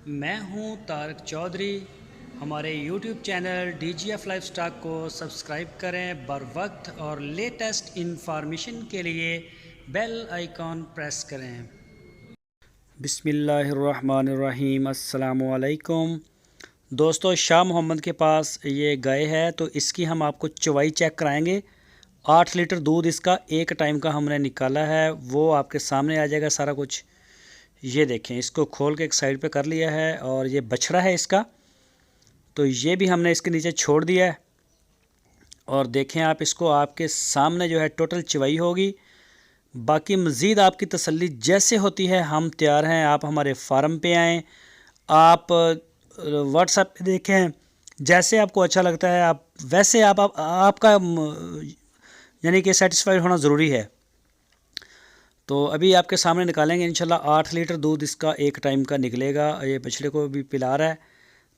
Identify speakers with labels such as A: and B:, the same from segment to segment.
A: मैं हूं तारक चौधरी। हमारे YouTube चैनल DGF लाइफस्टाइल को सब्सक्राइब करें बर वक्त और लेटेस्ट इंफॉर्मेशन के लिए बेल आइकॉन प्रेस करें। बिस्मिल्लाहिर्रहमानिर्रहीम, अस्सलामुअलैकुम। दोस्तों, शाह मोहम्मद के पास ये गाय है तो इसकी हम आपको चवाई चेक कराएंगे। 8 लीटर दूध इसका एक टाइम का हमने निकाला है, वो आपके सामने आ जाएगा सारा कुछ। ये देखें, इसको खोल के एक साइड पे कर लिया है और ये बछड़ा है इसका, तो ये भी हमने इसके नीचे छोड़ दिया है। और देखें आप, इसको आपके सामने जो है टोटल चवाई होगी। बाकी मज़ीद आपकी तसल्ली जैसे होती है हम तैयार हैं। आप हमारे फार्म पे आएँ, आप व्हाट्सएप पे देखें, जैसे आपको अच्छा लगता है आप वैसे आपका यानी कि सेटिस्फाइड होना ज़रूरी है। तो अभी आपके सामने निकालेंगे इंशाल्लाह। 8 लीटर दूध इसका एक टाइम का निकलेगा। ये बछड़े को भी पिला रहा है,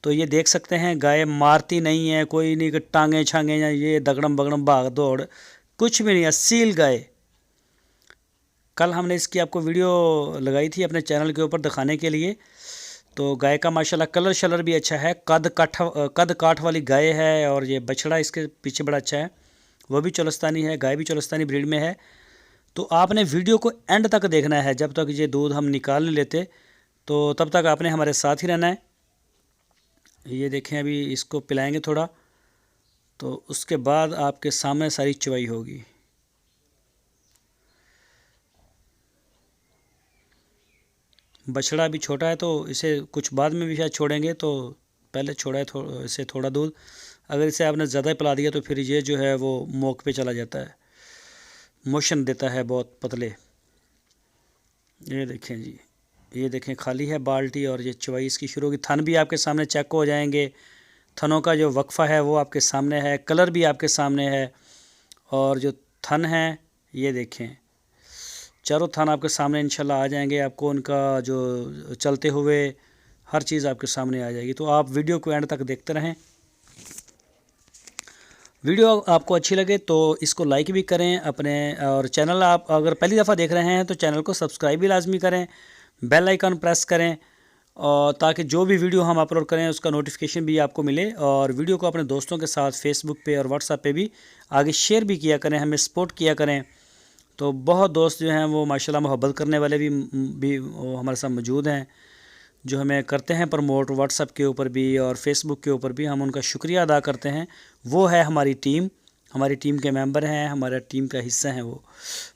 A: तो ये देख सकते हैं गाय मारती नहीं है, कोई नहीं कि टांगे छांगे या ये दगड़म बगड़म भाग दौड़, कुछ भी नहीं, असील गाय। कल हमने इसकी आपको वीडियो लगाई थी अपने चैनल के ऊपर दिखाने के लिए। तो गाय का माशाल्लाह कलर शलर भी अच्छा है, कद काठ वाली गाय है। और ये बछड़ा इसके पीछे बड़ा अच्छा है, वो भी चोलस्तानी है, गाय भी चोलस्तानी ब्रीड में है। तो आपने वीडियो को एंड तक देखना है, जब तक ये दूध हम निकाल नहीं लेते तो तब तक आपने हमारे साथ ही रहना है। ये देखें, अभी इसको पिलाएंगे थोड़ा, तो उसके बाद आपके सामने सारी चवाई होगी। बछड़ा भी छोटा है तो इसे कुछ बाद में भी शायद छोड़ेंगे, तो पहले छोड़ा है इसे थोड़ा दूध। अगर इसे आपने ज़्यादा पिला दिया तो फिर ये जो है वो मोक पे चला जाता है, मोशन देता है बहुत पतले। ये देखें जी, ये देखें खाली है बाल्टी और ये चवाई इसकी शुरू होगी। थन भी आपके सामने चेक हो जाएंगे, थनों का जो वक्फ़ा है वो आपके सामने है, कलर भी आपके सामने है। और जो थन है ये देखें, चारों थन आपके सामने इंशाल्लाह आ जाएंगे। आपको उनका जो चलते हुए हर चीज़ आपके सामने आ जाएगी। तो आप वीडियो को एंड तक देखते रहें। वीडियो आपको अच्छी लगे तो इसको लाइक भी करें अपने, और चैनल आप अगर पहली दफ़ा देख रहे हैं तो चैनल को सब्सक्राइब भी लाजमी करें, बेल आइकन प्रेस करें, और ताकि जो भी वीडियो हम अपलोड करें उसका नोटिफिकेशन भी आपको मिले। और वीडियो को अपने दोस्तों के साथ फेसबुक पे और व्हाट्सएप पे भी आगे शेयर भी किया करें, हमें सपोर्ट किया करें। तो बहुत दोस्त जो हैं वो माशाल्लाह मोहब्बत करने वाले भी वो हमारे साथ मौजूद हैं, जो हमें करते हैं प्रमोट व्हाट्सएप के ऊपर भी और फेसबुक के ऊपर भी। हम उनका शुक्रिया अदा करते हैं। वो है हमारी टीम के मेंबर हैं, हमारा टीम का हिस्सा हैं वो।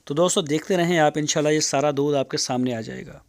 A: तो दोस्तों देखते रहें आप, इंशाल्लाह ये सारा दूध आपके सामने आ जाएगा।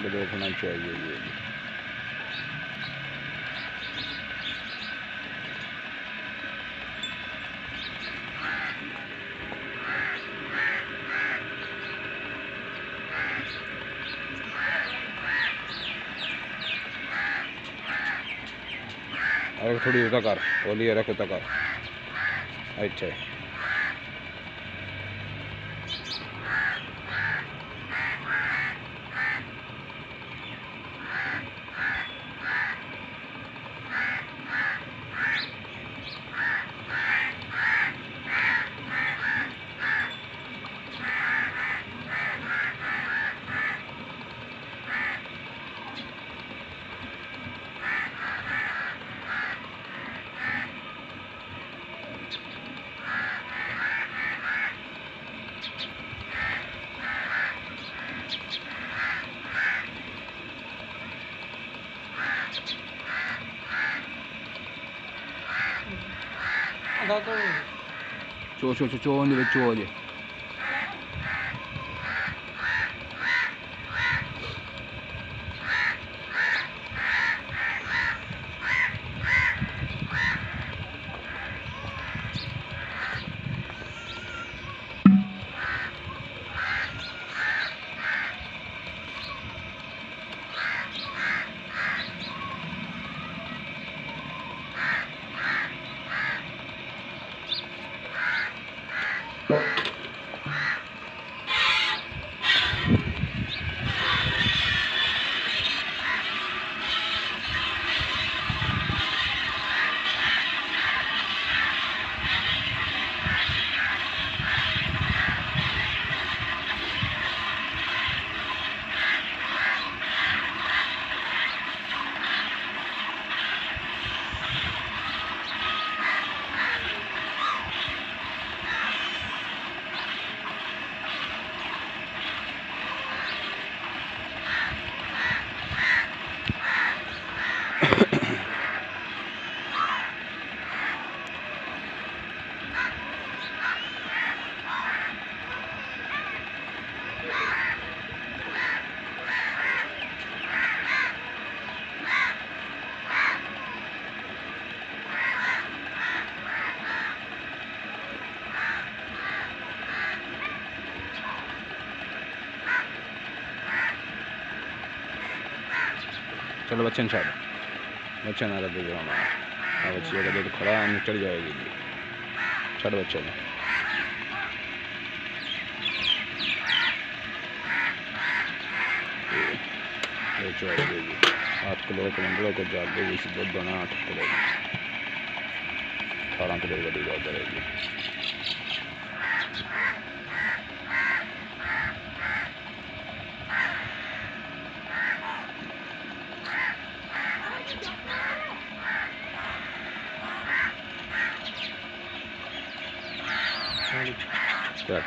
B: देखना चाहिए ये भी। और थोड़ी उता कर, ओली रख उता कर। अच्छा चो चो चलो बच्चे छाड़, बच्चा ना लगे जो हमारा। हाँ बच्ची अगर दूध खड़ा चढ़ जाएगी, छड़ बच्चे ने। चढ़ देगी 8 किलो कमंडलों को जाल देगी, इसी दूध बना 8 किलो 18 किलो बड़ी बात रहेगी। क्या